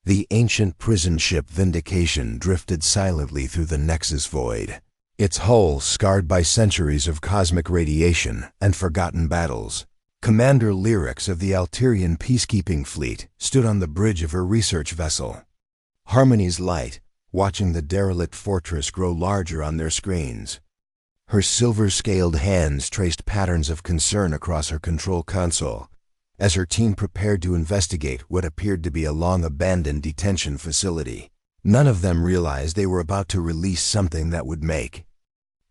The ancient prison ship Vindication drifted silently through the Nexus Void, its hull scarred by centuries of cosmic radiation and forgotten battles. Commander Lyrix of the Alterian Peacekeeping Fleet stood on the bridge of her research vessel. Harmony's light, watching the derelict fortress grow larger on their screens. Her silver-scaled hands traced patterns of concern across her control console as her team prepared to investigate what appeared to be a long-abandoned detention facility. None of them realized they were about to release something that would make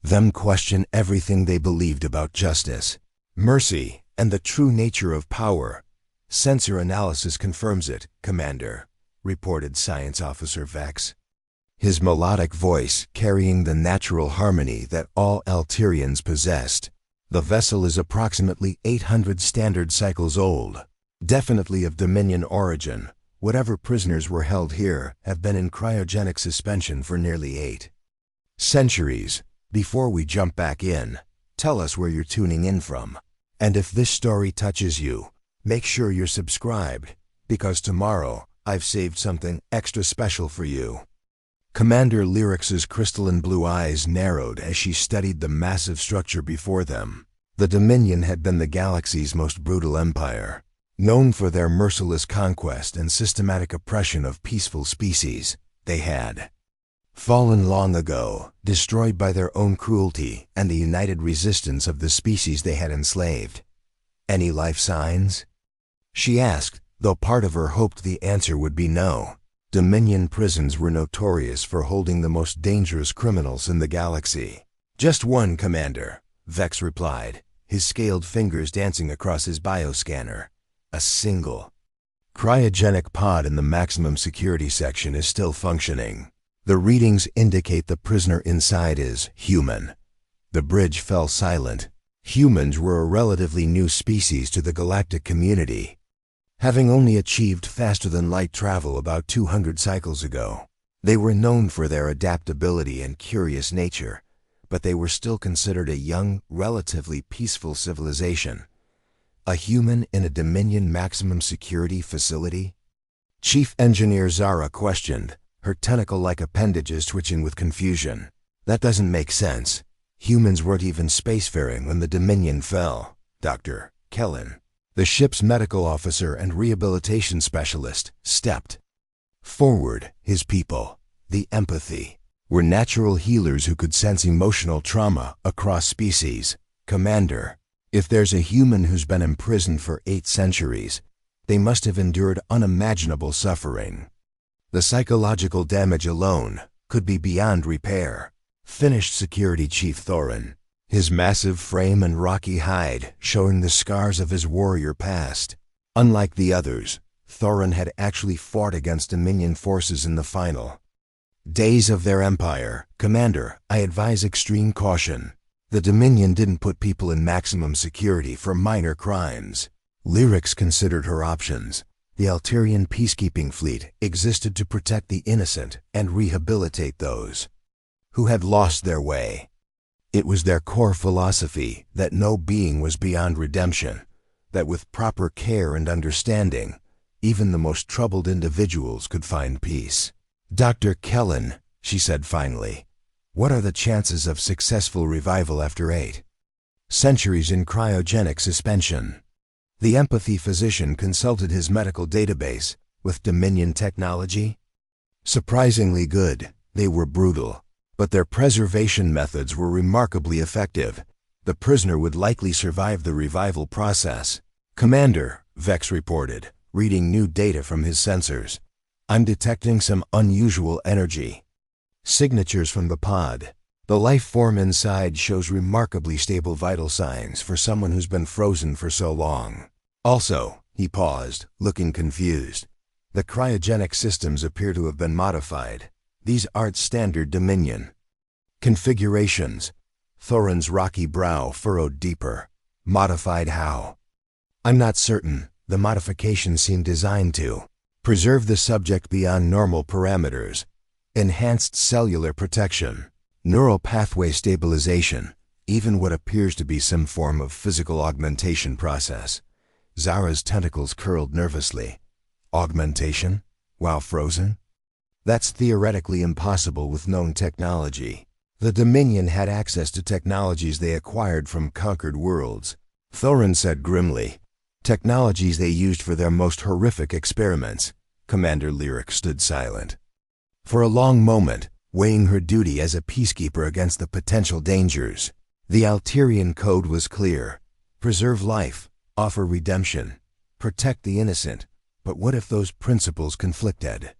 them question everything they believed about justice, mercy, and the true nature of power. "Sensor analysis confirms it, Commander," reported Science Officer Vex, his melodic voice carrying the natural harmony that all Alterians possessed. "The vessel is approximately 800 standard cycles old, definitely of Dominion origin. Whatever prisoners were held here have been in cryogenic suspension for nearly 8 centuries. Before we jump back in, tell us where you're tuning in from. And if this story touches you, make sure you're subscribed, because tomorrow I've saved something extra special for you." Commander Lyrix's crystalline blue eyes narrowed as she studied the massive structure before them. The Dominion had been the galaxy's most brutal empire, known for their merciless conquest and systematic oppression of peaceful species. They had fallen long ago, destroyed by their own cruelty and the united resistance of the species they had enslaved. "Any life signs?" she asked, though part of her hoped the answer would be no. Dominion prisons were notorious for holding the most dangerous criminals in the galaxy. "Just one, Commander," Vex replied, his scaled fingers dancing across his bioscanner. "A single cryogenic pod in the maximum security section is still functioning. The readings indicate the prisoner inside is human." The bridge fell silent. Humans were a relatively new species to the galactic community, having only achieved faster-than-light travel about 200 cycles ago. They were known for their adaptability and curious nature, but they were still considered a young, relatively peaceful civilization. A human in a Dominion maximum security facility? Chief Engineer Zara questioned, her tentacle-like appendages twitching with confusion. "That doesn't make sense. Humans weren't even spacefaring when the Dominion fell." Dr. Kellen, the ship's medical officer and rehabilitation specialist, stepped forward. His people, the empathy, were natural healers who could sense emotional trauma across species. "Commander, if there's a human who's been imprisoned for 8 centuries, they must have endured unimaginable suffering. The psychological damage alone could be beyond repair," finished Security Chief Thorin, his massive frame and rocky hide showing the scars of his warrior past. Unlike the others, Thorin had actually fought against Dominion forces in the final days of their empire. "Commander, I advise extreme caution. The Dominion didn't put people in maximum security for minor crimes." Lyrix considered her options. The Alterian Peacekeeping Fleet existed to protect the innocent and rehabilitate those who had lost their way. It was their core philosophy that no being was beyond redemption, that with proper care and understanding, even the most troubled individuals could find peace. "Dr. Kellen," she said finally, "what are the chances of successful revival after 8 centuries in cryogenic suspension?" The empathy physician consulted his medical database. "With Dominion technology? Surprisingly good. They were brutal, but their preservation methods were remarkably effective. The prisoner would likely survive the revival process." "Commander," Vex reported, reading new data from his sensors, "I'm detecting some unusual energy signatures from the pod. The life form inside shows remarkably stable vital signs for someone who's been frozen for so long. Also," he paused, looking confused, "the cryogenic systems appear to have been modified. These aren't standard Dominion configurations." Thorin's rocky brow furrowed deeper. "Modified how?" "I'm not certain. The modifications seem designed to preserve the subject beyond normal parameters. Enhanced cellular protection, neural pathway stabilization, even what appears to be some form of physical augmentation process." Zara's tentacles curled nervously. "Augmentation? while frozen? That's theoretically impossible with known technology. The Dominion had access to technologies they acquired from conquered worlds, Thorin said grimly. Technologies they used for their most horrific experiments. Commander Lyrix stood silent. For a long moment, weighing her duty as a peacekeeper against the potential dangers. The Alterian code was clear. Preserve life, offer redemption, protect the innocent. But what if those principles conflicted?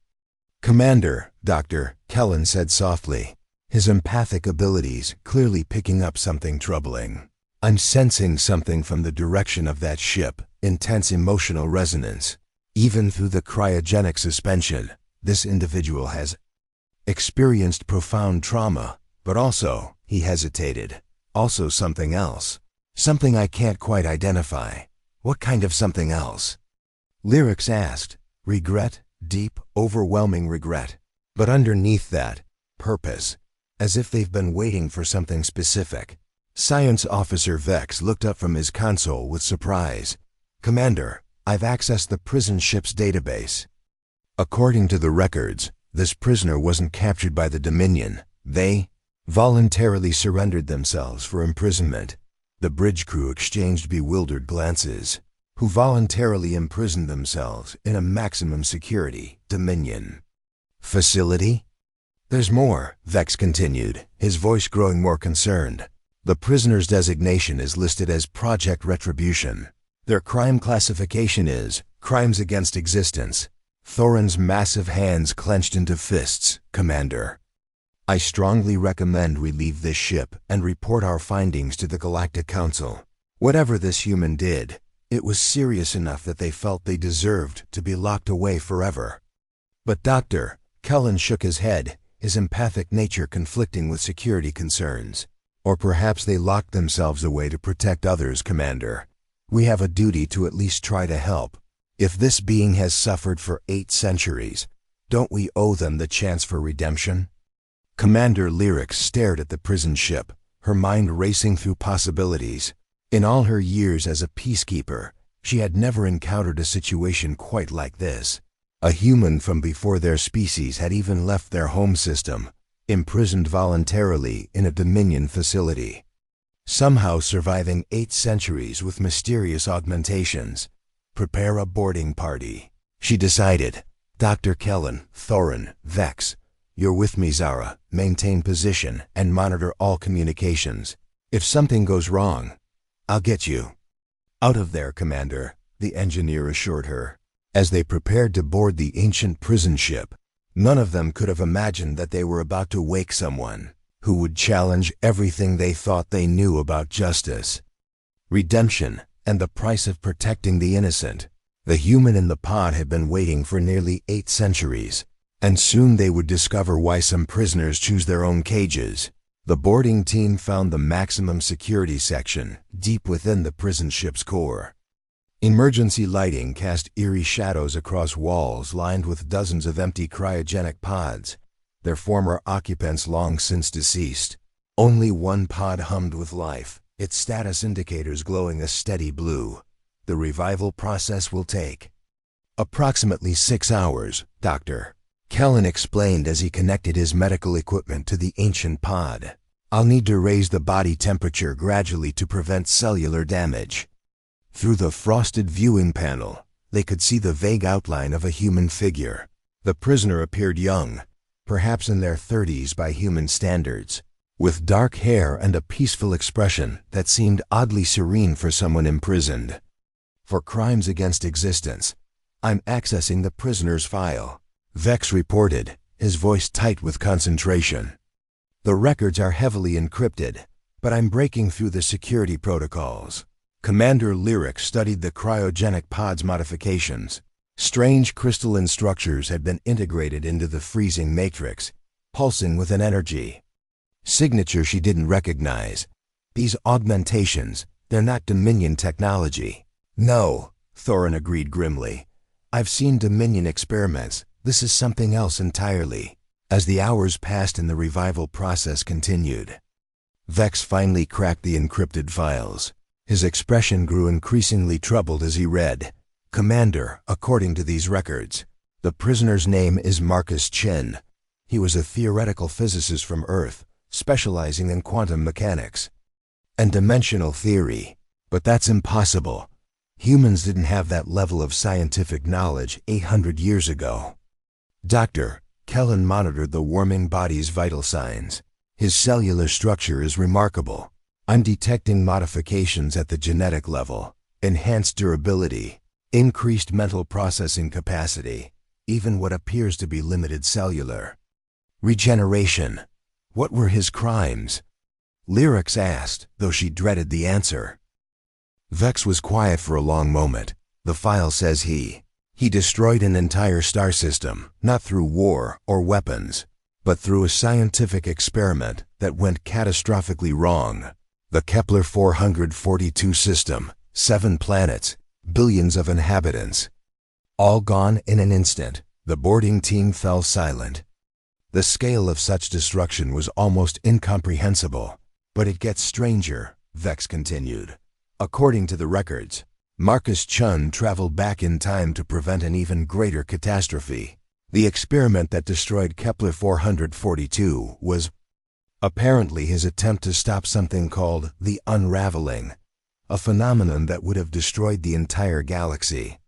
Commander, Dr. Kellen said softly, his empathic abilities clearly picking up something troubling. I'm sensing something from the direction of that ship, intense emotional resonance. Even through the cryogenic suspension, this individual has experienced profound trauma, but also, he hesitated, also something else. Something I can't quite identify. What kind of something else? Lyrix asked. Regret, deep, overwhelming regret. But underneath that, purpose, as if they've been waiting for something specific. Science Officer Vex looked up from his console with surprise. Commander, I've accessed the prison ship's database. According to the records, this prisoner wasn't captured by the Dominion. They voluntarily surrendered themselves for imprisonment. The bridge crew exchanged bewildered glances. Who voluntarily imprisoned themselves in a maximum security Dominion facility? There's more, Vex continued, his voice growing more concerned. The prisoner's designation is listed as Project Retribution. Their crime classification is Crimes Against Existence. Thorin's massive hands clenched into fists. Commander, I strongly recommend we leave this ship and report our findings to the Galactic Council. Whatever this human did, it was serious enough that they felt they deserved to be locked away forever. But Dr. Kellen shook his head, his empathic nature conflicting with security concerns. Or perhaps they locked themselves away to protect others, Commander. We have a duty to at least try to help. If this being has suffered for 8 centuries, don't we owe them the chance for redemption? Commander Lyrix stared at the prison ship, her mind racing through possibilities. In all her years as a peacekeeper, she had never encountered a situation quite like this. A human from before their species had even left their home system, imprisoned voluntarily in a Dominion facility. Somehow surviving 8 centuries with mysterious augmentations. Prepare a boarding party, she decided. Dr. Kellen, Thorin, Vex, you're with me, Zara. Maintain position and monitor all communications. If something goes wrong, I'll get you out of there, Commander, the engineer assured her. As they prepared to board the ancient prison ship, none of them could have imagined that they were about to wake someone who would challenge everything they thought they knew about justice, redemption, and the price of protecting the innocent. The human in the pod had been waiting for nearly 8 centuries, and soon they would discover why some prisoners choose their own cages. The boarding team found the maximum security section deep within the prison ship's core. Emergency lighting cast eerie shadows across walls lined with dozens of empty cryogenic pods, their former occupants long since deceased. Only one pod hummed with life, its status indicators glowing a steady blue. The revival process will take approximately 6 hours, Dr. Kellen explained as he connected his medical equipment to the ancient pod. I'll need to raise the body temperature gradually to prevent cellular damage. Through the frosted viewing panel, they could see the vague outline of a human figure. The prisoner appeared young, perhaps in their 30s by human standards, with dark hair and a peaceful expression that seemed oddly serene for someone imprisoned. For Crimes Against Existence, I'm accessing the prisoner's file, Vex reported, his voice tight with concentration. The records are heavily encrypted, but I'm breaking through the security protocols. Commander Lyrix studied the cryogenic pod's modifications. Strange crystalline structures had been integrated into the freezing matrix, pulsing with an energy signature she didn't recognize. These augmentations, they're not Dominion technology. No, Thorin agreed grimly. I've seen Dominion experiments. This is something else entirely. As the hours passed and the revival process continued, Vex finally cracked the encrypted files. His expression grew increasingly troubled as he read. Commander, according to these records, The prisoner's name is Marcus Chen. He was a theoretical physicist from Earth, specializing in quantum mechanics and dimensional theory. But that's impossible. Humans didn't have that level of scientific knowledge 800 years ago. Dr. Kellen monitored the warming body's vital signs. His cellular structure is remarkable. I'm detecting modifications at the genetic level, enhanced durability, increased mental processing capacity, even what appears to be limited cellular regeneration. What were his crimes? Lyrix asked, though she dreaded the answer. Vex was quiet for a long moment. The file says he destroyed an entire star system, not through war or weapons, but through a scientific experiment that went catastrophically wrong. The Kepler 442 system, 7 planets, billions of inhabitants. All gone in an instant. The boarding team fell silent. The scale of such destruction was almost incomprehensible. But it gets stranger, Vex continued. According to the records, Marcus Chen traveled back in time to prevent an even greater catastrophe. The experiment that destroyed Kepler 442 was apparently his attempt to stop something called the unraveling, a phenomenon that would have destroyed the entire galaxy.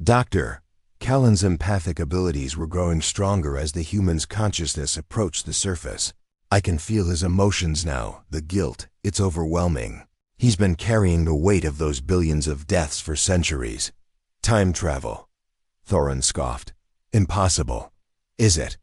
Dr. Kellen's empathic abilities were growing stronger as the human's consciousness approached the surface. I can feel his emotions now, the guilt, it's overwhelming. He's been carrying the weight of those billions of deaths for centuries. Time travel. Thorin scoffed. Impossible. Is it?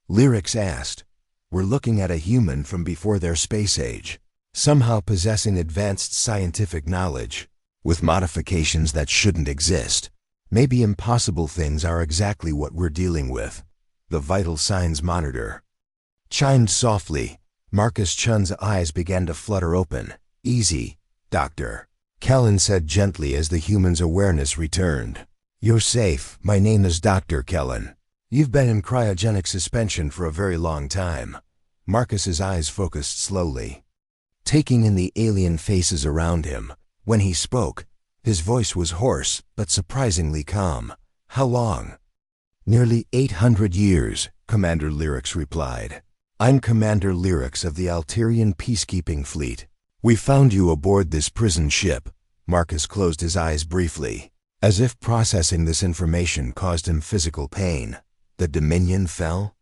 Lyrix asked. We're looking at a human from before their space age, somehow possessing advanced scientific knowledge, with modifications that shouldn't exist. Maybe impossible things are exactly what we're dealing with. The vital signs monitor chimed softly. Marcus Chen's eyes began to flutter open. Easy, Doctor, Kellen said gently as the human's awareness returned. You're safe. My name is Dr. Kellen. You've been in cryogenic suspension for a very long time. Marcus's eyes focused slowly, taking in the alien faces around him. When he spoke, his voice was hoarse but surprisingly calm. How long? Nearly 800 years, Commander Lyrix replied. I'm Commander Lyrix of the Alterian Peacekeeping Fleet. We found you aboard this prison ship. Marcus closed his eyes briefly, as if processing this information caused him physical pain. The Dominion fell?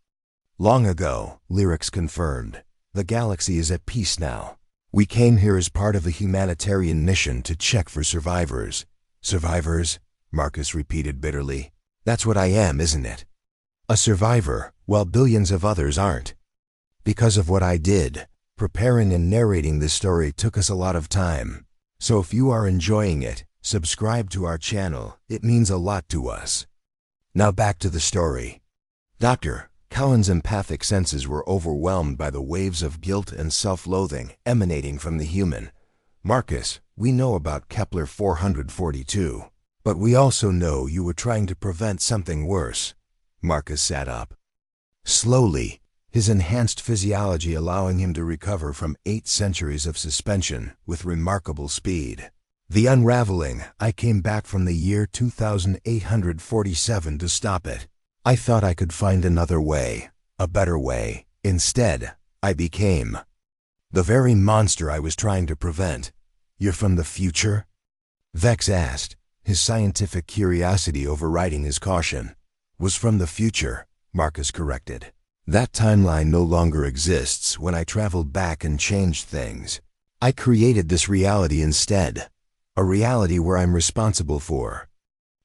Long ago, Lyrix confirmed. The galaxy is at peace now. We came here as part of a humanitarian mission to check for survivors. Survivors? Marcus repeated bitterly. That's what I am, isn't it? A survivor, while billions of others aren't. Because of what I did, preparing and narrating this story took us a lot of time. So if you are enjoying it, subscribe to our channel. It means a lot to us. Now back to the story. Dr. Kellen's empathic senses were overwhelmed by the waves of guilt and self-loathing emanating from the human. Marcus, we know about Kepler 442, but we also know you were trying to prevent something worse. Marcus sat up slowly, his enhanced physiology allowing him to recover from 8 centuries of suspension with remarkable speed. The unraveling, I came back from the year 2847 to stop it. I thought I could find another way, a better way. Instead, I became the very monster I was trying to prevent. You're from the future? Vex asked, his scientific curiosity overriding his caution. Was from the future, Marcus corrected. That timeline no longer exists. When I traveled back and changed things, I created this reality instead. A reality where I'm responsible for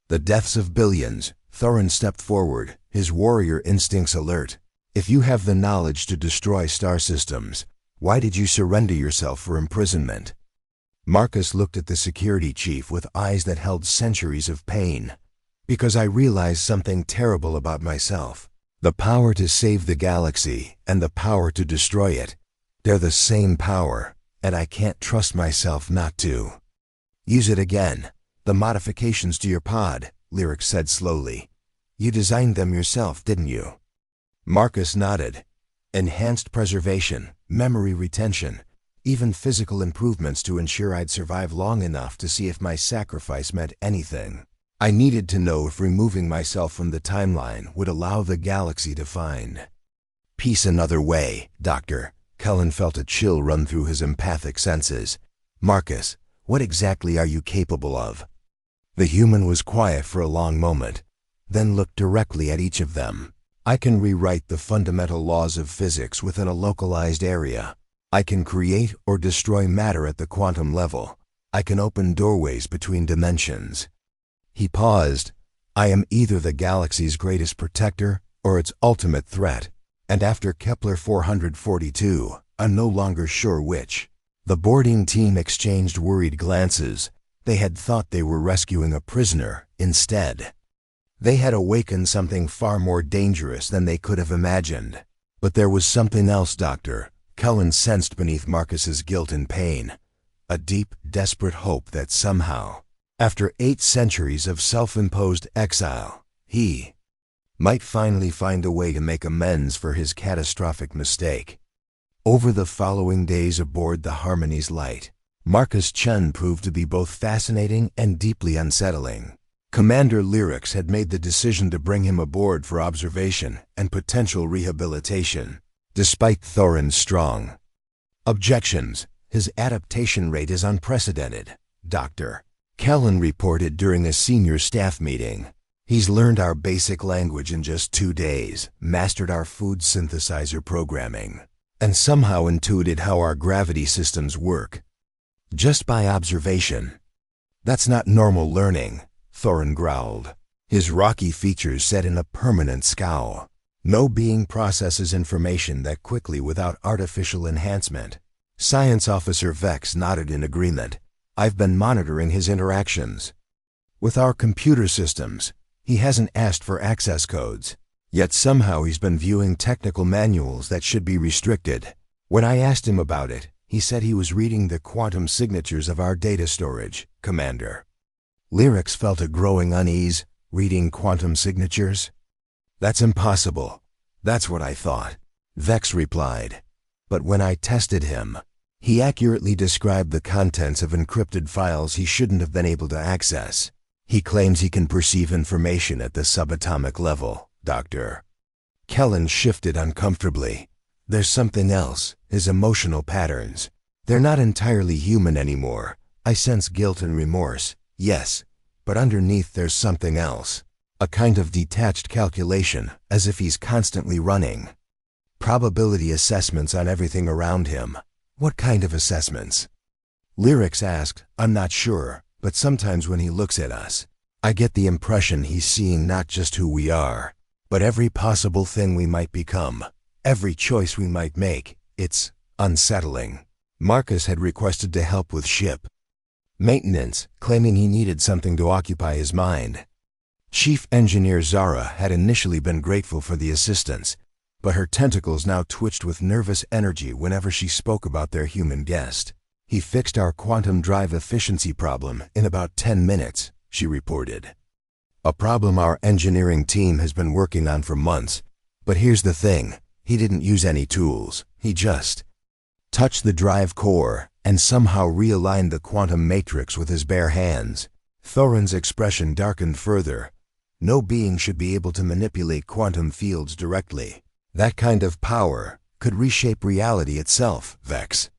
the deaths of billions. Thorin stepped forward, his warrior instincts alert. If you have the knowledge to destroy star systems, why did you surrender yourself for imprisonment? Marcus looked at the security chief with eyes that held centuries of pain. Because I realized something terrible about myself. The power to save the galaxy and the power to destroy it. They're the same power, and I can't trust myself not to use it again. The modifications to your pod, Lyrix said slowly. You designed them yourself, didn't you? Marcus nodded. Enhanced preservation, memory retention, even physical improvements to ensure I'd survive long enough to see if my sacrifice meant anything. I needed to know if removing myself from the timeline would allow the galaxy to find peace another way, Doctor. Kellen felt a chill run through his empathic senses. Marcus, what exactly are you capable of? The human was quiet for a long moment, then looked directly at each of them. I can rewrite the fundamental laws of physics within a localized area. I can create or destroy matter at the quantum level. I can open doorways between dimensions. He paused. I am either the galaxy's greatest protector or its ultimate threat, and after Kepler 442, I'm no longer sure which. The boarding team exchanged worried glances. They had thought they were rescuing a prisoner. Instead, they had awakened something far more dangerous than they could have imagined. But there was something else, Doctor. Kellen sensed beneath Marcus's guilt and pain. A deep, desperate hope that somehow, after 8 centuries of self-imposed exile, he might finally find a way to make amends for his catastrophic mistake. Over the following days aboard the Harmony's Light, Marcus Chen proved to be both fascinating and deeply unsettling. Commander Lyrix had made the decision to bring him aboard for observation and potential rehabilitation, despite Thorin's strong objections. His adaptation rate is unprecedented, Doctor. Kellen reported during a senior staff meeting. He's learned our basic language in just 2 days, mastered our food synthesizer programming, and somehow intuited how our gravity systems work. Just by observation. That's not normal learning, Thorin growled, his rocky features set in a permanent scowl. No being processes information that quickly without artificial enhancement. Science Officer Vex nodded in agreement. I've been monitoring his interactions with our computer systems. He hasn't asked for access codes, yet somehow he's been viewing technical manuals that should be restricted. When I asked him about it, he said he was reading the quantum signatures of our data storage, Commander. Lyrix felt a growing unease. Reading quantum signatures? That's impossible. That's what I thought, Vex replied. But when I tested him, he accurately described the contents of encrypted files he shouldn't have been able to access. He claims he can perceive information at the subatomic level, Doctor. Kellen shifted uncomfortably. There's something else, his emotional patterns. They're not entirely human anymore. I sense guilt and remorse, yes, but underneath there's something else. A kind of detached calculation, as if he's constantly running probability assessments on everything around him. What kind of assessments? Lyrix asked. I'm not sure, but sometimes when he looks at us, I get the impression he's seeing not just who we are, but every possible thing we might become, every choice we might make. It's unsettling. Marcus had requested to help with ship maintenance, claiming he needed something to occupy his mind. Chief Engineer Zara had initially been grateful for the assistance, but her tentacles now twitched with nervous energy whenever she spoke about their human guest. He fixed our quantum drive efficiency problem in about 10 minutes, she reported. A problem our engineering team has been working on for months. But here's the thing, he didn't use any tools. He just touched the drive core and somehow realigned the quantum matrix with his bare hands. Thorin's expression darkened further. No being should be able to manipulate quantum fields directly. That kind of power could reshape reality itself, Vex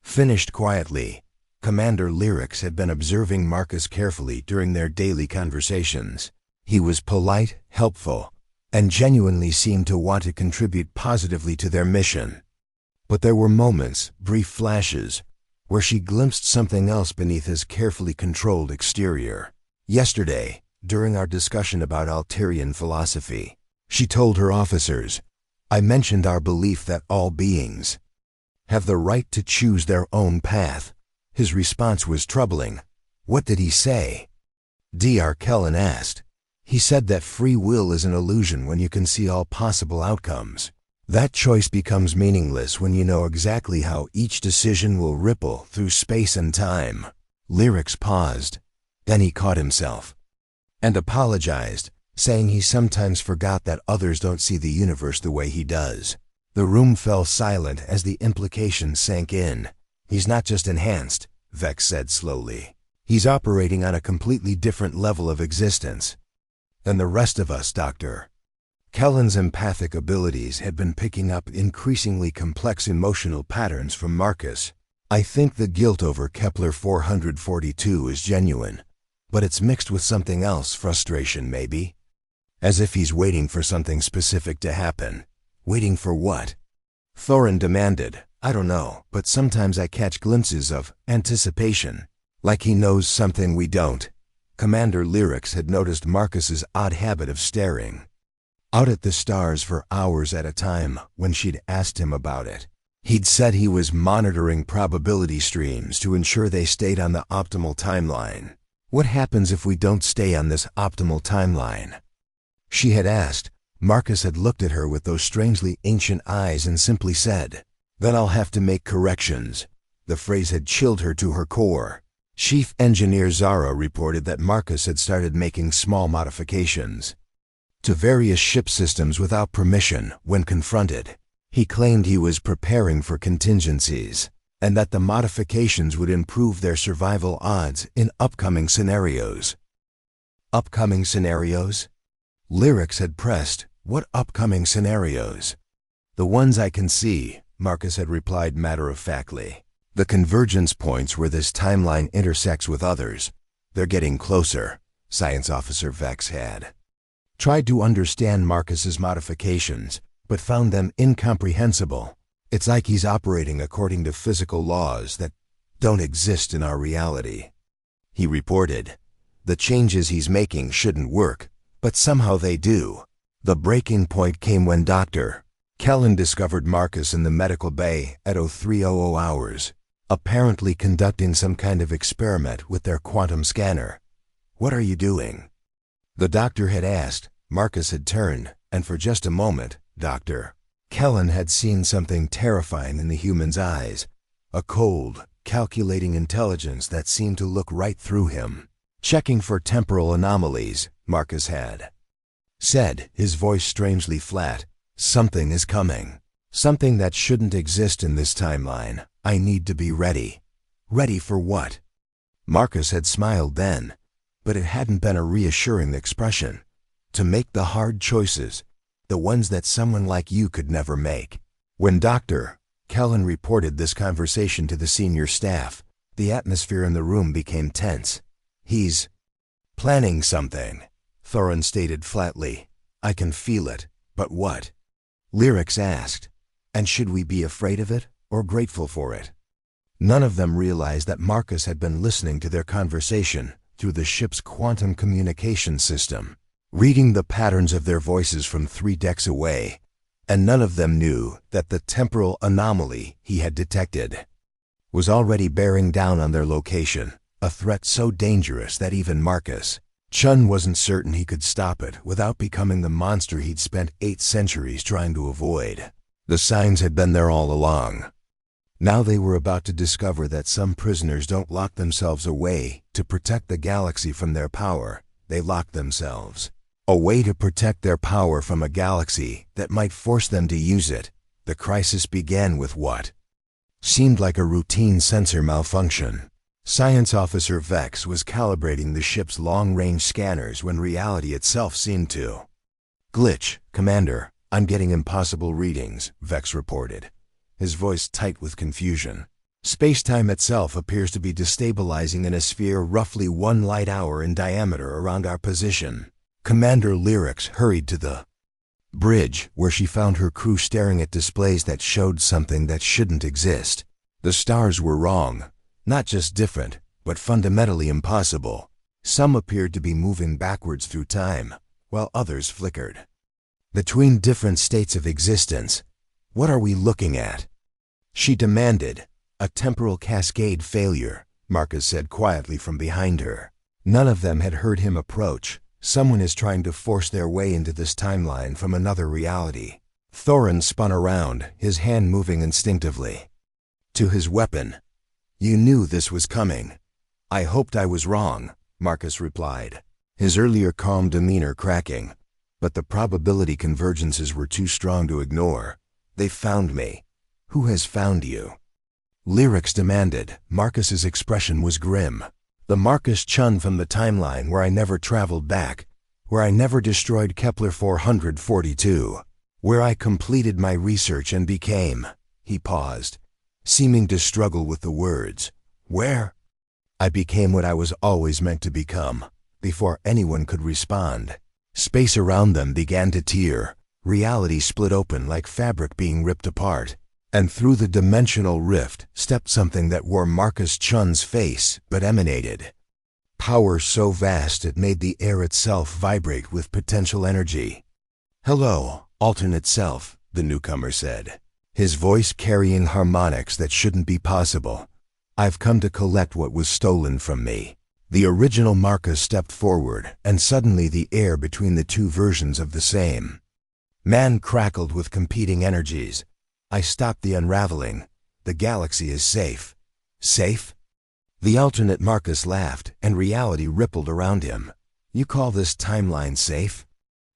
finished quietly. Commander Lyrix had been observing Marcus carefully during their daily conversations. He was polite, helpful, and genuinely seemed to want to contribute positively to their mission. But there were moments, brief flashes, where she glimpsed something else beneath his carefully controlled exterior. Yesterday, during our discussion about Alterian philosophy, she told her officers, I mentioned our belief that all beings have the right to choose their own path. His response was troubling. What did he say? Dr. Kellen asked. He said that free will is an illusion when you can see all possible outcomes. That choice becomes meaningless when you know exactly how each decision will ripple through space and time. Lyrix paused. Then he caught himself and apologized, saying he sometimes forgot that others don't see the universe the way he does. The room fell silent as the implication sank in. He's not just enhanced, Vex said slowly. He's operating on a completely different level of existence than the rest of us, Doctor. Kellen's empathic abilities had been picking up increasingly complex emotional patterns from Marcus. I think the guilt over Kepler 442 is genuine, but it's mixed with something else, frustration maybe. As if he's waiting for something specific to happen. Waiting for what? Thorin demanded. I don't know, but sometimes I catch glimpses of anticipation. Like he knows something we don't. Commander Lyrix had noticed Marcus's odd habit of staring out at the stars for hours at a time when she'd asked him about it. He'd said he was monitoring probability streams to ensure they stayed on the optimal timeline. What happens if we don't stay on this optimal timeline? She had asked. Marcus had looked at her with those strangely ancient eyes and simply said, "Then I'll have to make corrections." The phrase had chilled her to her core. Chief Engineer Zara reported that Marcus had started making small modifications to various ship systems without permission when confronted. He claimed he was preparing for contingencies, and that the modifications would improve their survival odds in upcoming scenarios. Upcoming scenarios? Lyrix had pressed. What upcoming scenarios? The ones I can see, Marcus had replied matter-of-factly. The convergence points where this timeline intersects with others. They're getting closer, Science Officer Vex had tried to understand Marcus's modifications, but found them incomprehensible. It's like he's operating according to physical laws that don't exist in our reality. He reported. The changes he's making shouldn't work, but somehow they do. The breaking point came when Dr. Kellen discovered Marcus in the medical bay at 0300 hours, apparently conducting some kind of experiment with their quantum scanner. "What are you doing?" The doctor had asked. Marcus had turned, and for just a moment, Dr. Kellen had seen something terrifying in the human's eyes, a cold, calculating intelligence that seemed to look right through him. "Checking for temporal anomalies," Marcus had said, his voice strangely flat. "Something is coming. Something that shouldn't exist in this timeline. I need to be ready." Ready for what? Marcus had smiled then, but it hadn't been a reassuring expression. To make the hard choices, the ones that someone like you could never make. When Dr. Kellen reported this conversation to the senior staff, the atmosphere in the room became tense. "He's planning something," Thorin stated flatly. "I can feel it, but what?" Lyrix asked. "And should we be afraid of it or grateful for it?" None of them realized that Marcus had been listening to their conversation through the ship's quantum communication system, reading the patterns of their voices from 3 decks away, and none of them knew that the temporal anomaly he had detected was already bearing down on their location, a threat so dangerous that even Marcus Chun wasn't certain he could stop it without becoming the monster he'd spent 8 centuries trying to avoid. The signs had been there all along. Now they were about to discover that some prisoners don't lock themselves away to protect the galaxy from their power. They lock themselves away to protect their power from a galaxy that might force them to use it. The crisis began with what seemed like a routine sensor malfunction. Science Officer Vex was calibrating the ship's long-range scanners when reality itself seemed to glitch. "Commander, I'm getting impossible readings," Vex reported, his voice tight with confusion. "Space-time itself appears to be destabilizing in a sphere roughly 1 light hour in diameter around our position." Commander Lyrix hurried to the bridge, where she found her crew staring at displays that showed something that shouldn't exist. The stars were wrong. Not just different, but fundamentally impossible. Some appeared to be moving backwards through time, while others flickered between different states of existence. "What are we looking at?" she demanded. "A temporal cascade failure," Marcus said quietly from behind her. None of them had heard him approach. "Someone is trying to force their way into this timeline from another reality." Thorin spun around, his hand moving instinctively to his weapon. "You knew this was coming." "I hoped I was wrong," Marcus replied, his earlier calm demeanor cracking. "But the probability convergences were too strong to ignore. They found me." "Who has found you?" Lyrix demanded. Marcus's expression was grim. The Marcus Chun from the timeline where I never traveled back, where I never destroyed Kepler 442, where I completed my research and became, he paused, seeming to struggle with the words, where? I became what I was always meant to become, before anyone could respond. Space around them began to tear, reality split open like fabric being ripped apart, and through the dimensional rift stepped something that wore Marcus Chun's face but emanated power so vast it made the air itself vibrate with potential energy. "Hello, alternate self," the newcomer said, his voice carrying harmonics that shouldn't be possible. "I've come to collect what was stolen from me." The original Marcus stepped forward, and suddenly the air between the two versions of the same man crackled with competing energies. "I stopped the unraveling. The galaxy is safe." "Safe?" The alternate Marcus laughed, and reality rippled around him. "You call this timeline safe?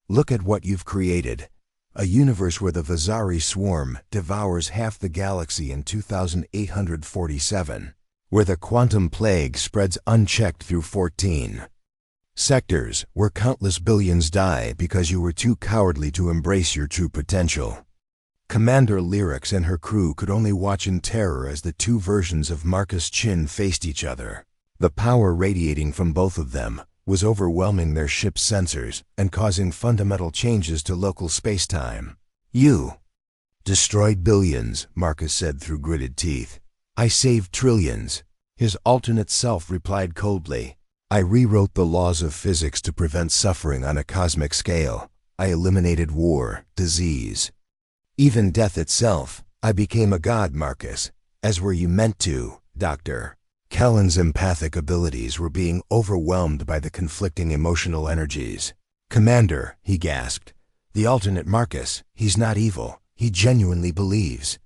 Look at what you've created. A universe where the Vazari swarm devours half the galaxy in 2847, where the quantum plague spreads unchecked through 14 sectors, where countless billions die because you were too cowardly to embrace your true potential." Commander Lyrix and her crew could only watch in terror as the two versions of Marcus Chin faced each other. The power radiating from both of them was overwhelming their ship's sensors and causing fundamental changes to local space-time. "You destroyed billions," Marcus said through gritted teeth. "I saved trillions." His alternate self replied coldly, "I rewrote the laws of physics to prevent suffering on a cosmic scale. I eliminated war, disease, even death itself. I became a god, Marcus, as were you meant to, Dr. Kellen's empathic abilities were being overwhelmed by the conflicting emotional energies. "Commander," he gasped, "the alternate Marcus, he's not evil. He genuinely believes."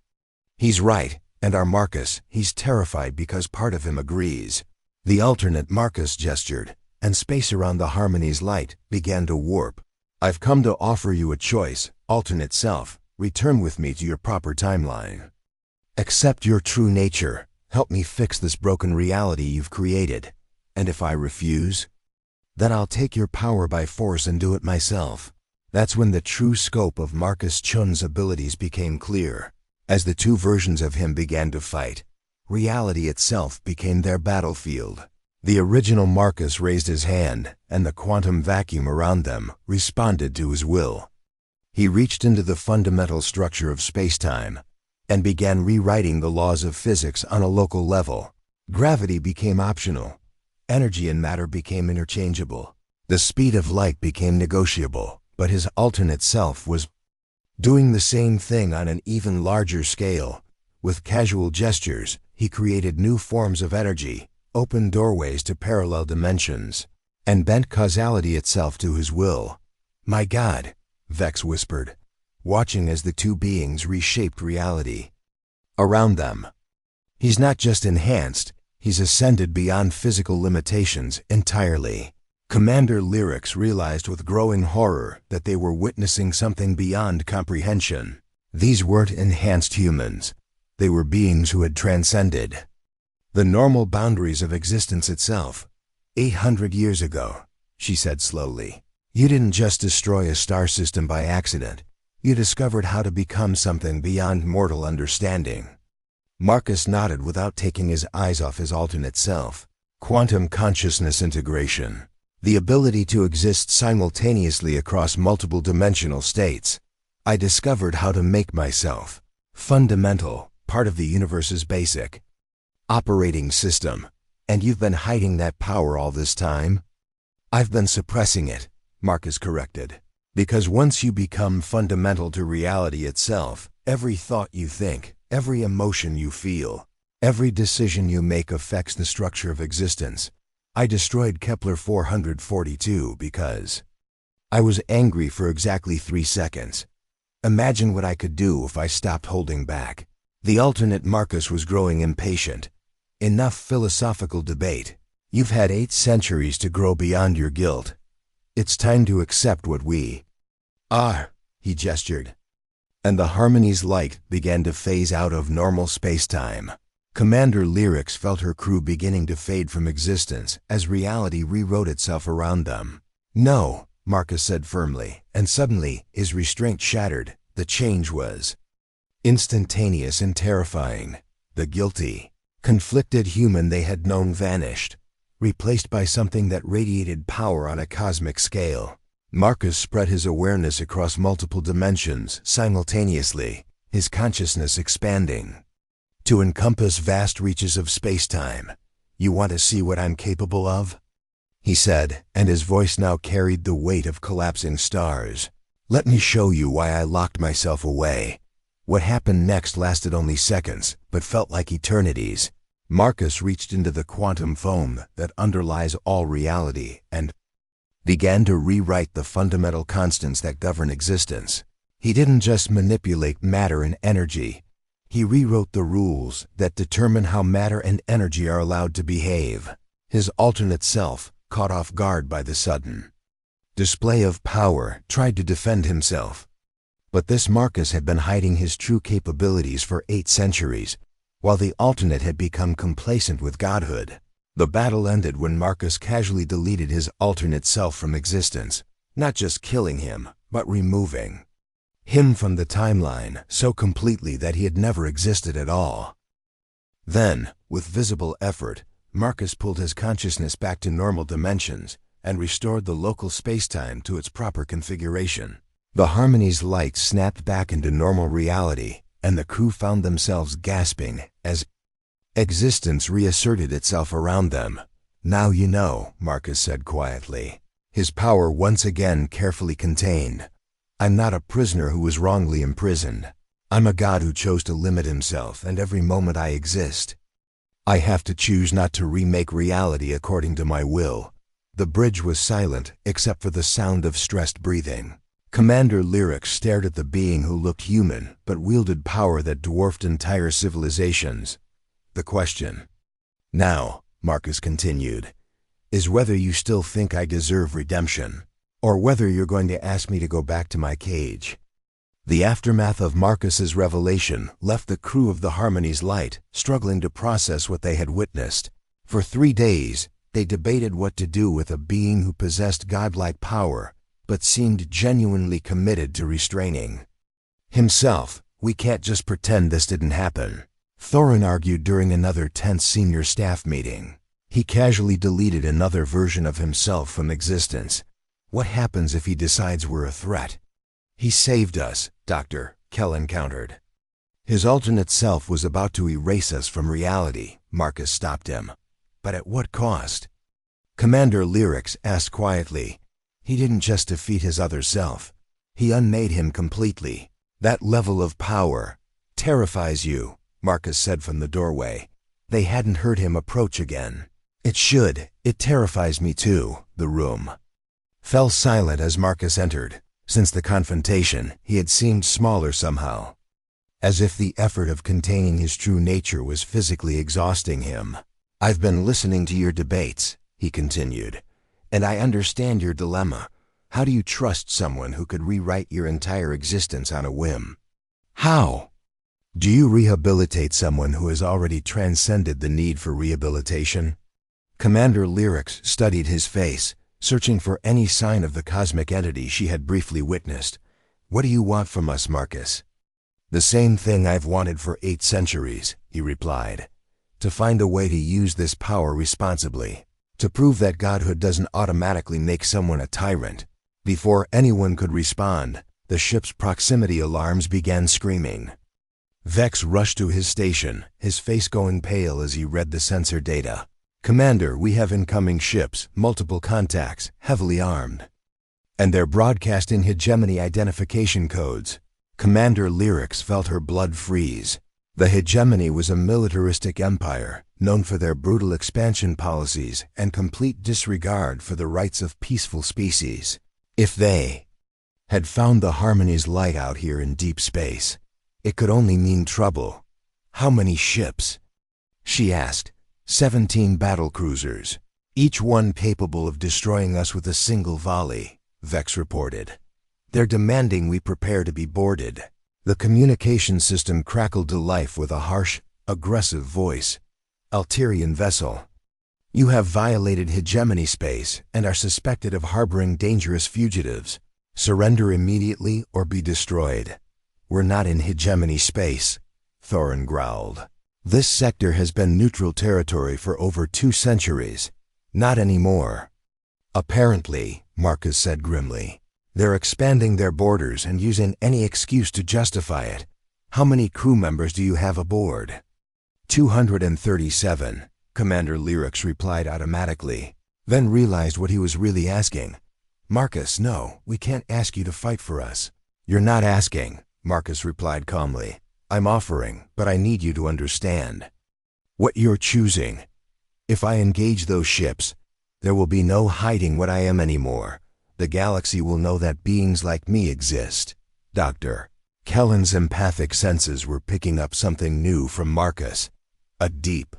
"He's right, and our Marcus, he's terrified because part of him agrees." The alternate Marcus gestured, and space around the Harmony's light began to warp. "I've come to offer you a choice, alternate self. Return with me to your proper timeline. Accept your true nature. Help me fix this broken reality you've created. And if I refuse, then I'll take your power by force and do it myself." That's when the true scope of Marcus Chun's abilities became clear. As the two versions of him began to fight, reality itself became their battlefield. The original Marcus raised his hand, and the quantum vacuum around them responded to his will. He reached into the fundamental structure of space-time and began rewriting the laws of physics on a local level. Gravity became optional. Energy and matter became interchangeable. The speed of light became negotiable, but his alternate self was doing the same thing on an even larger scale. With casual gestures, he created new forms of energy, opened doorways to parallel dimensions, and bent causality itself to his will. "My God," Vex whispered, watching as the two beings reshaped reality around them. "He's not just enhanced, he's ascended beyond physical limitations entirely." Commander Lyrix realized with growing horror that they were witnessing something beyond comprehension. These weren't enhanced humans. They were beings who had transcended the normal boundaries of existence itself. 800 years ago, she said slowly, you didn't just destroy a star system by accident. You discovered how to become something beyond mortal understanding. Marcus nodded without taking his eyes off his alternate self. Quantum consciousness integration. The ability to exist simultaneously across multiple dimensional states. I discovered how to make myself fundamental, part of the universe's basic operating system. And you've been hiding that power all this time? I've been suppressing it, Marcus corrected. Because once you become fundamental to reality itself, every thought you think, every emotion you feel, every decision you make affects the structure of existence. I destroyed Kepler 442 because I was angry for exactly 3 seconds. Imagine what I could do if I stopped holding back. The alternate Marcus was growing impatient. Enough philosophical debate. You've had 8 centuries to grow beyond your guilt. It's time to accept what we are, he gestured. And the Harmony's light began to phase out of normal space-time. Commander Lyrix felt her crew beginning to fade from existence as reality rewrote itself around them. "No," Marcus said firmly, and suddenly, his restraint shattered. The change was instantaneous and terrifying. The guilty, conflicted human they had known vanished, replaced by something that radiated power on a cosmic scale. Marcus spread his awareness across multiple dimensions simultaneously, his consciousness expanding to encompass vast reaches of space-time. "You want to see what I'm capable of?" he said, and his voice now carried the weight of collapsing stars. "Let me show you why I locked myself away." What happened next lasted only seconds, but felt like eternities. Marcus reached into the quantum foam that underlies all reality and began to rewrite the fundamental constants that govern existence. He didn't just manipulate matter and energy. He rewrote the rules that determine how matter and energy are allowed to behave. His alternate self, caught off guard by the sudden display of power, tried to defend himself. But this Marcus had been hiding his true capabilities for 8 centuries, while the alternate had become complacent with godhood. The battle ended when Marcus casually deleted his alternate self from existence, not just killing him, but removing him from the timeline so completely that he had never existed at all. Then, with visible effort, Marcus pulled his consciousness back to normal dimensions and restored the local spacetime to its proper configuration. The Harmony's light snapped back into normal reality, and the crew found themselves gasping as existence reasserted itself around them. "Now you know," Marcus said quietly, his power once again carefully contained. "I'm not a prisoner who was wrongly imprisoned. I'm a god who chose to limit himself, and every moment I exist, I have to choose not to remake reality according to my will." The bridge was silent, except for the sound of stressed breathing. Commander Lyrix stared at the being who looked human, but wielded power that dwarfed entire civilizations. "The question now," Marcus continued, "is whether you still think I deserve redemption, or whether you're going to ask me to go back to my cage." The aftermath of Marcus's revelation left the crew of the Harmony's Light struggling to process what they had witnessed. For 3 days, they debated what to do with a being who possessed godlike power, but seemed genuinely committed to restraining himself. "We can't just pretend this didn't happen," Thorin argued during another tense senior staff meeting. He casually deleted another version of himself from existence. "What happens if he decides we're a threat?" "He saved us, Doctor," Kellen countered. His alternate self was about to erase us from reality. Marcus stopped him. "But at what cost?" Commander Lyrix asked quietly. "He didn't just defeat his other self. He unmade him completely. That level of power terrifies you," Marcus said from the doorway. They hadn't heard him approach again. "It should. It terrifies me too." The room fell silent as Marcus entered. Since the confrontation, he had seemed smaller somehow, as if the effort of containing his true nature was physically exhausting him. "I've been listening to your debates," he continued, "and I understand your dilemma. How do you trust someone who could rewrite your entire existence on a whim? How do you rehabilitate someone who has already transcended the need for rehabilitation?" Commander Lyrix studied his face, searching for any sign of the cosmic entity she had briefly witnessed. "What do you want from us, Marcus?" "The same thing I've wanted for 8 centuries, he replied. "To find a way to use this power responsibly. To prove that godhood doesn't automatically make someone a tyrant." Before anyone could respond, the ship's proximity alarms began screaming. Vex rushed to his station, his face going pale as he read the sensor data. "Commander, we have incoming ships, multiple contacts, heavily armed. And they're broadcasting hegemony identification codes." Commander Lyrix felt her blood freeze. The hegemony was a militaristic empire, known for their brutal expansion policies and complete disregard for the rights of peaceful species. If they had found the Harmony's Light out here in deep space, it could only mean trouble. "How many ships?" she asked. 17 battle cruisers, each one capable of destroying us with a single volley, Vex reported. "They're demanding we prepare to be boarded." The communication system crackled to life with a harsh, aggressive voice. "Alterian vessel. You have violated hegemony space and are suspected of harboring dangerous fugitives. Surrender immediately or be destroyed." "We're not in hegemony space," Thorin growled. "This sector has been neutral territory for over 2 centuries. Not anymore." "Apparently," Marcus said grimly. "They're expanding their borders and using any excuse to justify it. How many crew members do you have aboard?" 237, Commander Lyrix replied automatically, then realized what he was really asking. "Marcus, no, we can't ask you to fight for us." "You're not asking," Marcus replied calmly. "I'm offering, but I need you to understand what you're choosing. If I engage those ships, there will be no hiding what I am anymore. The galaxy will know that beings like me exist." Dr. Kellen's empathic senses were picking up something new from Marcus. A deep,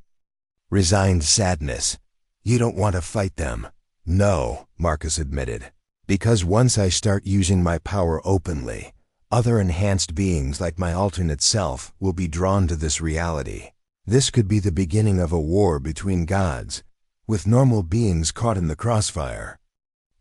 resigned sadness. "You don't want to fight them." "No," Marcus admitted. "Because once I start using my power openly, other enhanced beings like my alternate self will be drawn to this reality. This could be the beginning of a war between gods, with normal beings caught in the crossfire."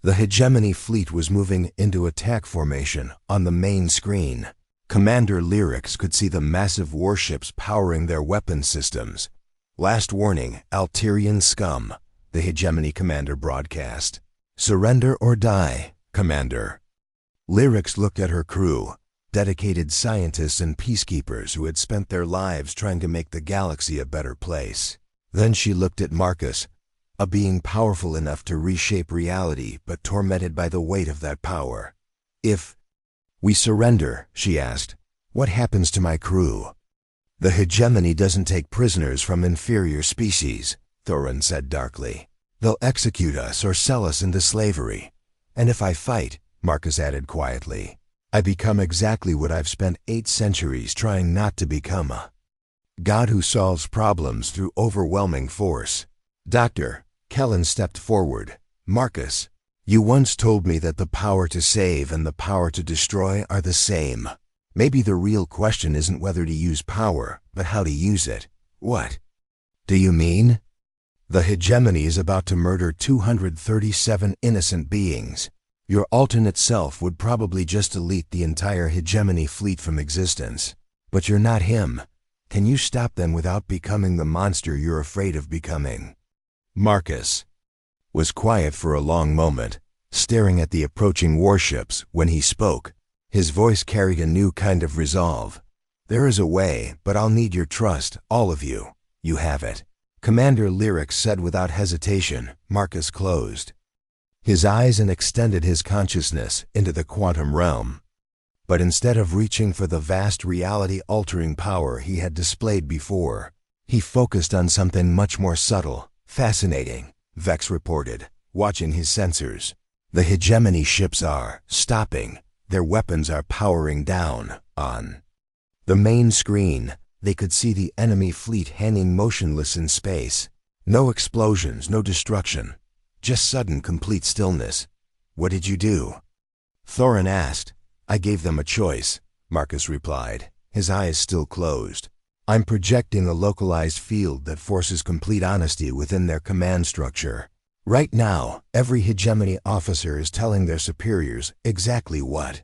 The hegemony fleet was moving into attack formation on the main screen. Commander Lyrix could see the massive warships powering their weapon systems. "Last warning, Alterian scum," the hegemony commander broadcast. "Surrender or die, Commander." Lyrix looked at her crew, dedicated scientists and peacekeepers who had spent their lives trying to make the galaxy a better place. Then she looked at Marcus, a being powerful enough to reshape reality but tormented by the weight of that power. "If we surrender," she asked, "what happens to my crew?" "The hegemony doesn't take prisoners from inferior species," Thorin said darkly. "They'll execute us or sell us into slavery. And if I fight," Marcus added quietly, "I become exactly what I've spent 8 centuries trying not to become, a god who solves problems through overwhelming force." Dr. Kellen stepped forward. "Marcus, you once told me that the power to save and the power to destroy are the same. Maybe the real question isn't whether to use power, but how to use it." "What do you mean?" "The hegemony is about to murder 237 innocent beings. Your alternate self would probably just delete the entire hegemony fleet from existence. But you're not him. Can you stop them without becoming the monster you're afraid of becoming?" Marcus was quiet for a long moment, staring at the approaching warships. When he spoke, his voice carried a new kind of resolve. "There is a way, but I'll need your trust, all of you. You have it." Commander Lyrix said without hesitation. Marcus closed his eyes and extended his consciousness into the quantum realm. But instead of reaching for the vast reality-altering power he had displayed before, he focused on something much more subtle. "Fascinating," Vex reported, watching his sensors. "The hegemony ships are stopping. Their weapons are powering down." On the main screen, they could see the enemy fleet hanging motionless in space. No explosions, no destruction. Just sudden, complete stillness. "What did you do?" Thorin asked. "I gave them a choice," Marcus replied, his eyes still closed. "I'm projecting a localized field that forces complete honesty within their command structure. Right now, every hegemony officer is telling their superiors exactly what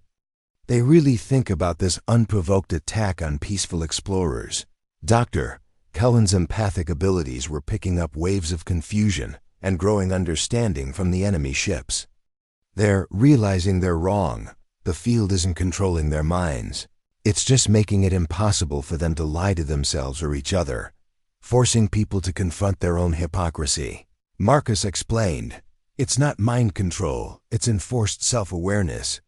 they really think about this unprovoked attack on peaceful explorers." Dr. Kellen's empathic abilities were picking up waves of confusion and growing understanding from the enemy ships. They're realizing they're wrong. The field isn't controlling their minds. It's just making it impossible for them to lie to themselves or each other, forcing people to confront their own hypocrisy. Marcus explained, "It's not mind control, it's enforced self-awareness.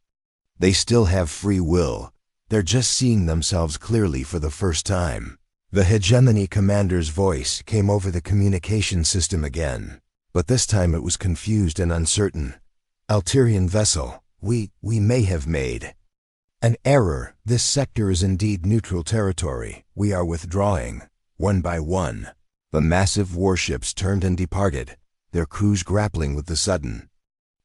They still have free will. They're just seeing themselves clearly for the first time." The hegemony commander's voice came over the communication system again, but this time it was confused and uncertain. "Alterian vessel, we may have made an error. This sector is indeed neutral territory. We are withdrawing." One by one, the massive warships turned and departed, their crews grappling with the sudden,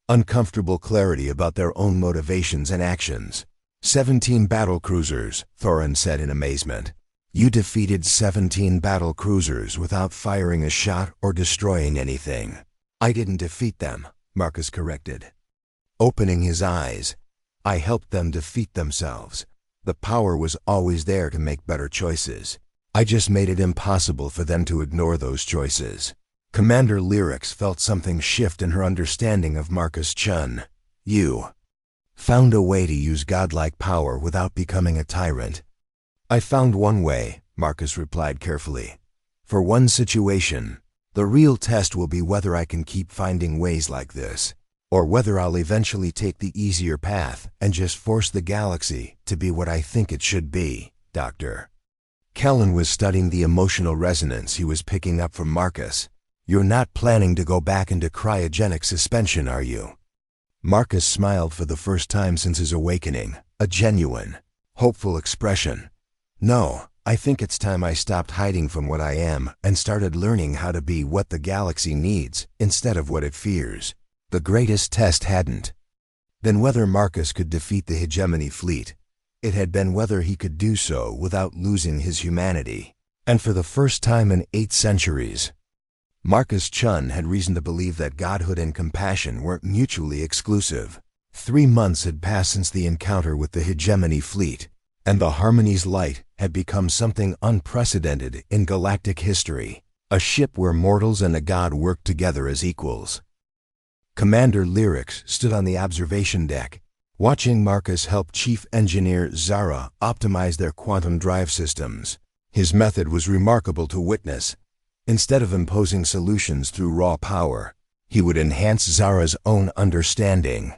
uncomfortable clarity about their own motivations and actions. 17 battle cruisers, Thorin said in amazement. You defeated 17 battle cruisers without firing a shot or destroying anything. I didn't defeat them, Marcus corrected. Opening his eyes, I helped them defeat themselves. The power was always there to make better choices. I just made it impossible for them to ignore those choices. Commander Lyrix felt something shift in her understanding of Marcus Chun. You found a way to use godlike power without becoming a tyrant. I found one way, Marcus replied carefully. For one situation, the real test will be whether I can keep finding ways like this, or whether I'll eventually take the easier path and just force the galaxy to be what I think it should be, Doctor. Kellen was studying the emotional resonance he was picking up from Marcus. You're not planning to go back into cryogenic suspension, are you? Marcus smiled for the first time since his awakening, a genuine, hopeful expression. No, I think it's time I stopped hiding from what I am and started learning how to be what the galaxy needs instead of what it fears. The greatest test hadn't been whether Marcus could defeat the Hegemony Fleet. It had been whether he could do so without losing his humanity. And for the first time in 8 centuries, Marcus Chun had reason to believe that godhood and compassion weren't mutually exclusive. 3 months had passed since the encounter with the Hegemony Fleet, and the Harmony's light had become something unprecedented in galactic history, a ship where mortals and a god worked together as equals. Commander Lyrix stood on the observation deck, watching Marcus help Chief Engineer Zara optimize their quantum drive systems. His method was remarkable to witness. Instead of imposing solutions through raw power, he would enhance Zara's own understanding,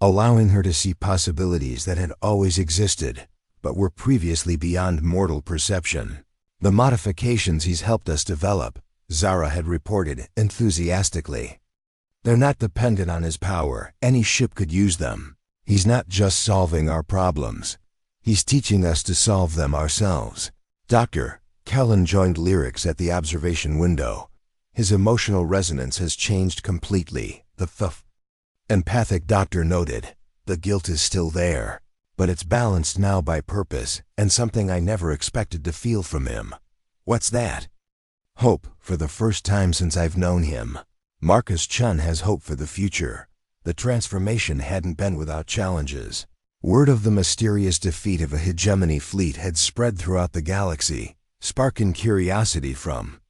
allowing her to see possibilities that had always existed, but were previously beyond mortal perception. The modifications he's helped us develop, Zara had reported enthusiastically. They're not dependent on his power. Any ship could use them. He's not just solving our problems. He's teaching us to solve them ourselves. Doctor, Kellen joined Lyrix at the observation window. His emotional resonance has changed completely, the empathic doctor noted. The guilt is still there, but it's balanced now by purpose and something I never expected to feel from him. What's that? Hope, for the first time since I've known him. Marcus Chun has hope for the future. The transformation hadn't been without challenges. Word of the mysterious defeat of a Hegemony fleet had spread throughout the galaxy, sparking curiosity from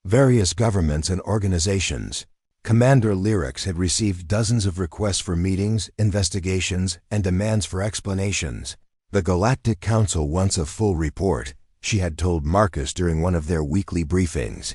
various governments and organizations. Commander Lyrix had received dozens of requests for meetings, investigations, and demands for explanations. The Galactic Council wants a full report, she had told Marcus during one of their weekly briefings.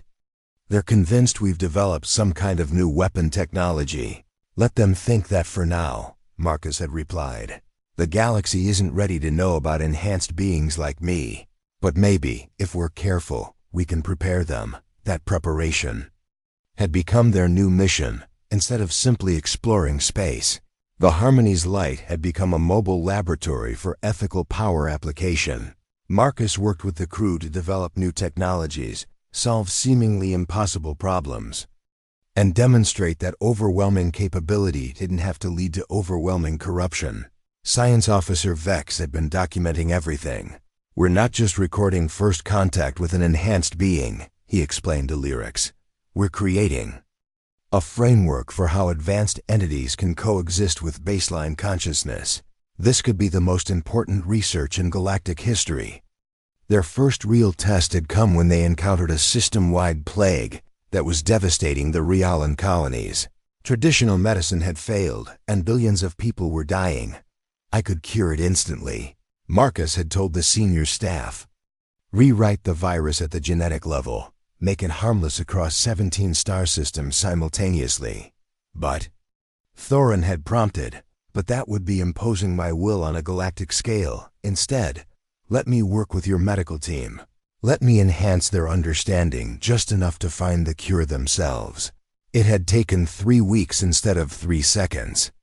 They're convinced we've developed some kind of new weapon technology. Let them think that for now, Marcus had replied. The galaxy isn't ready to know about enhanced beings like me. But maybe, if we're careful, we can prepare them. That preparation had become their new mission, instead of simply exploring space. The Harmony's light had become a mobile laboratory for ethical power application. Marcus worked with the crew to develop new technologies, solve seemingly impossible problems, and demonstrate that overwhelming capability didn't have to lead to overwhelming corruption. Science Officer Vex had been documenting everything. We're not just recording first contact with an enhanced being, he explained to Lyrix. We're creating a framework for how advanced entities can coexist with baseline consciousness. This could be the most important research in galactic history. Their first real test had come when they encountered a system-wide plague that was devastating the Realan colonies. Traditional medicine had failed, and billions of people were dying. I could cure it instantly, Marcus had told the senior staff. Rewrite the virus at the genetic level, make it harmless across 17 star systems simultaneously. But Thorin had prompted, but that would be imposing my will on a galactic scale. Instead, let me work with your medical team. Let me enhance their understanding just enough to find the cure themselves. It had taken 3 weeks instead of 3 seconds.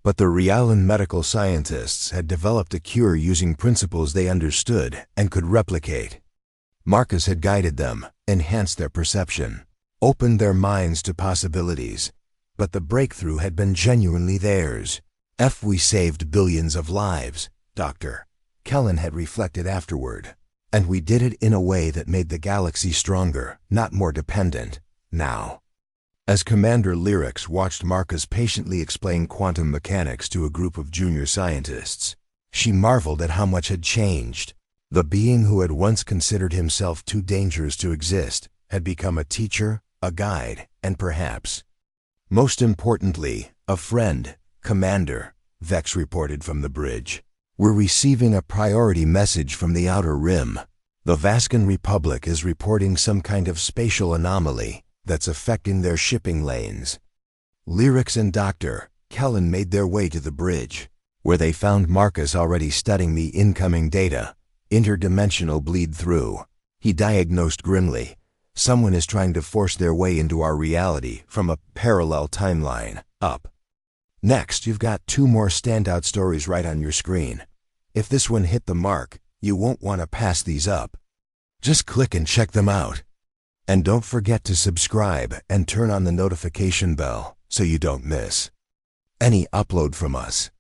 But the Realan medical scientists had developed a cure using principles they understood and could replicate. Marcus had guided them, enhanced their perception, opened their minds to possibilities. But the breakthrough had been genuinely theirs. We saved billions of lives, Doctor, Kellen had reflected afterward. And we did it in a way that made the galaxy stronger, not more dependent. Now, as Commander Lyrix watched Marcus patiently explain quantum mechanics to a group of junior scientists, she marveled at how much had changed. The being who had once considered himself too dangerous to exist had become a teacher, a guide, and perhaps, most importantly, a friend. Commander, Vex reported from the bridge. We're receiving a priority message from the Outer Rim. The Vascan Republic is reporting some kind of spatial anomaly that's affecting their shipping lanes. Lyrix and Dr. Kellen made their way to the bridge, where they found Marcus already studying the incoming data. Interdimensional bleed-through. He diagnosed grimly. Someone is trying to force their way into our reality from a parallel timeline. Up. Next, you've got 2 more standout stories right on your screen. If this one hit the mark, you won't want to pass these up. Just click and check them out. And don't forget to subscribe and turn on the notification bell so you don't miss any upload from us.